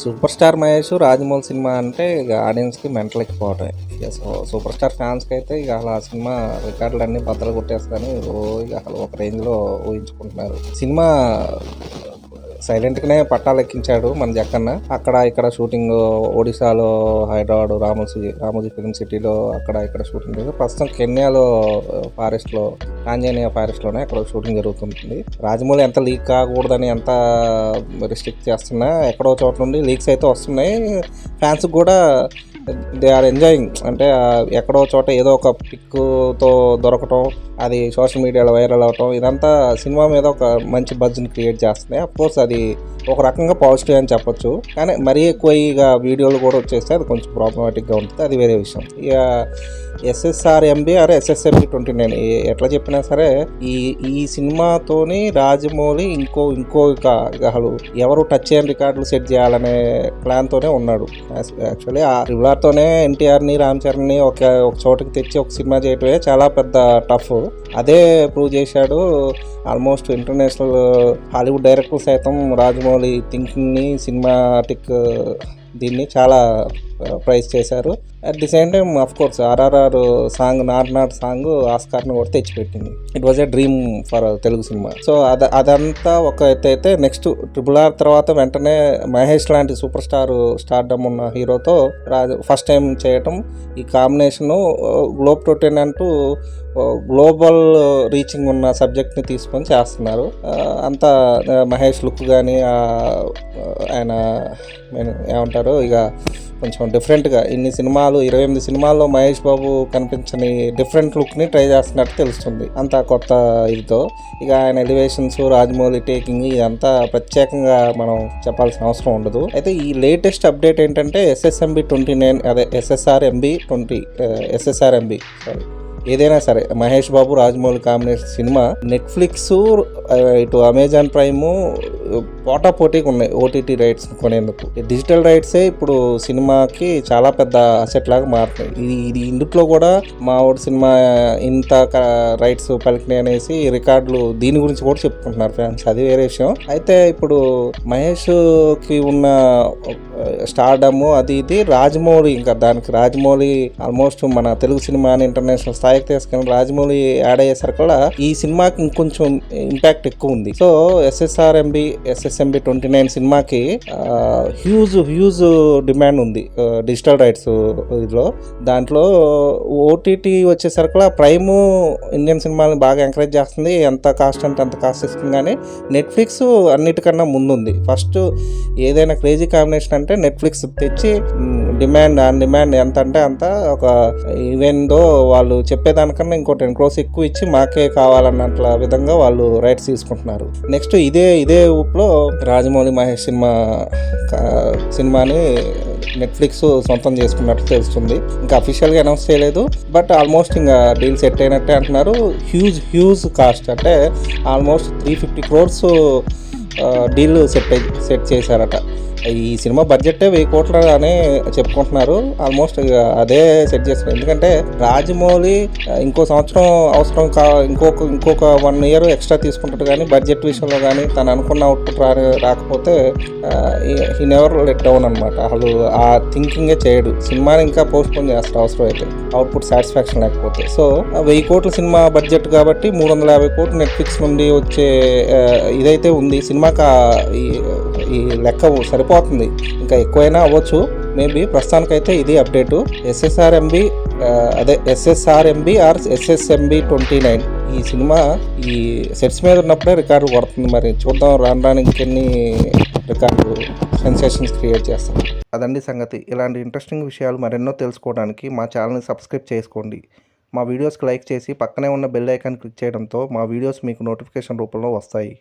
Super star Mahesh Rajamouli cinema అంటే ఇక ఆడియన్స్కి మెంటల్ ఎక్కిపోవటమే. ఇక సూపర్ స్టార్ ఫ్యాన్స్కి అయితే ఇక అసలు ఆ సినిమా రికార్డులన్నీ బద్దలు కొట్టేస్తారని ఇక అసలు ఒక రేంజ్లో ఊహించుకుంటున్నారు. సినిమా సైలెంట్గానే పట్టాలెక్కించాడు మన జక్కన్న. అక్కడ ఇక్కడ షూటింగ్ ఒడిశాలో, హైదరాబాద్ రామోజీ ఫిల్మ్ సిటీలో అక్కడ ఇక్కడ షూటింగ్ చేసి ప్రస్తుతం కెన్యాలో ఫారెస్ట్లో, టాంజానియా ఫారెస్ట్లోనే అక్కడ షూటింగ్ జరుగుతుంది. రాజమౌళి ఎంత లీక్ కాకూడదని ఎంత రిస్ట్రిక్ట్ చేస్తున్నా ఎక్కడో చోట నుండి లీక్స్ అయితే వస్తున్నాయి. ఫ్యాన్స్ కూడా దే ఆర్ ఎంజాయింగ్. అంటే ఎక్కడో చోట ఏదో ఒక పిక్తో దొరకటం, అది సోషల్ మీడియాలో వైరల్ అవటం, ఇదంతా సినిమా మీద ఒక మంచి బజ్ని క్రియేట్ చేస్తున్నాయి. అఫ్కోర్స్ అది ఒక రకంగా పాజిటివ్ అని చెప్పొచ్చు. కానీ మరీ ఎక్కువ ఇక వీడియోలు కూడా వచ్చేస్తే అది కొంచెం ప్రాబ్లమాటిక్గా ఉంటుంది, అది వేరే విషయం. ఇక SSRMB ఆర్ SSMB 29 ఎట్లా చెప్పినా సరే ఈ సినిమాతోని రాజమౌళి ఇంకో అసలు ఎవరు టచ్ చేయని రికార్డులు సెట్ చేయాలనే ప్లాన్తోనే ఉన్నాడు. యాక్చువల్లీ ఆ రివ్లార్తోనే ఎన్టీఆర్ని, రామ్ చరణ్ని ఒక చోటుకి తెచ్చి ఒక సినిమా చేయటమే చాలా పెద్ద టఫ్. అదే ప్రూవ్ చేశాడు. ఆల్మోస్ట్ ఇంటర్నేషనల్ హాలీవుడ్ డైరెక్టర్ సైతం రాజమౌళి థింకింగ్ని, సినిమాటిక్ దీన్ని చాలా ప్రైజ్ చేశారు. At the same time of course RRR song, Naatu song ఆస్కార్ని కూడా తెచ్చిపెట్టింది. It was a dream for Telugu సినిమా. సో అదంతా ఒక ఎత్తు అయితే, నెక్స్ట్ RRR తర్వాత వెంటనే మహేష్ లాంటి సూపర్ స్టార్డమ్ ఉన్న హీరోతో ఫస్ట్ టైం చేయటం, ఈ కాంబినేషను గ్లోబ్ ట్రోటెన్ అంటూ గ్లోబల్ రీచింగ్ ఉన్న సబ్జెక్ట్ని తీసుకొని చేస్తున్నారు. అంతా మహేష్ లుక్ కానీ ఆయన ఏమంటారు ఇక కొంచెం డిఫరెంట్గా ఇన్ని సినిమాలు 28 సినిమాల్లో మహేష్ బాబు కనిపించని డిఫరెంట్ లుక్ని ట్రై చేస్తున్నట్టు తెలుస్తుంది. అంతా కొత్త ఇదితో ఇక ఆయన ఎలివేషన్స్, రాజమౌళి టేకింగ్, ఇదంతా ప్రత్యేకంగా మనం చెప్పాల్సిన అవసరం ఉండదు. అయితే ఈ లేటెస్ట్ అప్డేట్ ఏంటంటే SSMB 29 అదే SSRMB ఏదైనా సరే Mahesh Babu Rajamouli combination cinema Netflix, ఇటు అమెజాన్ ప్రైమ్ పోటాపోటీగా ఉన్నాయి OTT రైట్స్ కొనేందుకు. డిజిటల్ రైట్సే ఇప్పుడు సినిమాకి చాలా పెద్ద అసెట్ లాగా మారుతాయి. ఇది ఇందులో కూడా మా ఓడి సినిమా ఇంత రైట్స్ పలికినాయి అనేసి రికార్డులు దీని గురించి కూడా చెప్పుకుంటున్నారు ఫ్యాన్స్, అది వేరే విషయం. అయితే ఇప్పుడు మహేష్కి ఉన్న స్టార్డమ్ అది ఇది, రాజమౌళి ఇంకా దానికి రాజమౌళి ఆల్మోస్ట్ మన తెలుగు సినిమాని ఇంటర్నేషనల్ స్థాయికి తీసుకెళ్ళిన రాజమౌళి యాడ్ అయ్యేసరికల్లా ఈ సినిమాకి ఇంకొంచెం ఇంపాక్ట్ ఎక్కువ ఉంది. సో SSMB 29 సినిమాకి హ్యూజ్ డిమాండ్ ఉంది డిజిటల్ రైట్స్ ఇదిలో. దాంట్లో OTT వచ్చేసరికల్లా ప్రైమ్ ఇండియన్ సినిమాని బాగా ఎంకరేజ్ చేస్తుంది. ఎంత కాస్ట్ అంటే అంత కాస్ట్ ఇస్తుంది. కానీ నెట్ఫ్లిక్స్ అన్నిటికన్నా ముందుంది. ఫస్ట్ ఏదైనా క్రేజీ కాంబినేషన్ అంటే నెట్ఫ్లిక్స్ తెచ్చి డిమాండ్ ఎంత అంటే అంత ఒక ఈవెందో వాళ్ళు చెప్పేదానికన్నా ఇంకో 10 crores ఎక్కువ ఇచ్చి మాకే కావాలన్నట్ల విధంగా వాళ్ళు రైట్స్ తీసుకుంటున్నారు. నెక్స్ట్ ఇదే ఊపులో రాజమౌళి మహేష్ సినిమాని నెట్ఫ్లిక్స్ సొంతం చేసుకున్నట్టు తెలుస్తుంది. ఇంకా అఫీషియల్గా అనౌన్స్ చేయలేదు, బట్ ఆల్మోస్ట్ ఇంకా డీల్ సెట్ అయినట్టే అంటున్నారు. హ్యూజ్ కాస్ట్ అంటే ఆల్మోస్ట్ 350 crores డీల్ సెట్ చేశారట. ఈ సినిమా బడ్జెట్ 1000 కోట్లు అని చెప్పుకుంటున్నారు. ఆల్మోస్ట్ అదే సెట్ చేస్తారు. ఎందుకంటే రాజమౌళి ఇంకో సంవత్సరం అవసరం ఇంకొక 1 year ఎక్స్ట్రా తీసుకుంటాడు. కానీ బడ్జెట్ విషయంలో కానీ తను అనుకున్న అవుట్పుట్ రాకపోతే హీ నెవర్ లెట్ డౌన్ అనమాట. అసలు ఆ థింకింగే చేయడు. సినిమాని ఇంకా పోస్ట్పోన్ చేస్తారు అవసరం అయితే, అవుట్పుట్ సాటిస్ఫాక్షన్ లేకపోతే. సో 1000 కోట్ల సినిమా బడ్జెట్ కాబట్టి 350 కోట్లు నెట్ఫ్లిక్స్ నుండి వచ్చే ఇదైతే ఉంది. సినిమాకి ఈ లెక్క సరిపోతుంది, ఇంకా ఎక్కువైనా అవ్వచ్చు మేబీ. ప్రస్తుతానికైతే ఇది అప్డేటు. SSRMB ఆర్ SSMB 29 ఈ సినిమా ఈ సెట్స్ మీద ఉన్నప్పుడే రికార్డు కొడుతుంది. మరి చూద్దాం రాను ఇంకెన్ని రికార్డు సెన్సేషన్స్ క్రియేట్ చేస్తాం. అదండి సంగతి. ఇలాంటి ఇంట్రెస్టింగ్ విషయాలు మరెన్నో తెలుసుకోవడానికి మా ఛానల్ని సబ్స్క్రైబ్ చేసుకోండి. మా వీడియోస్కి లైక్ చేసి పక్కనే ఉన్న బెల్ ఐకాన్ క్లిక్ చేయడంతో మా వీడియోస్ మీకు నోటిఫికేషన్ రూపంలో వస్తాయి.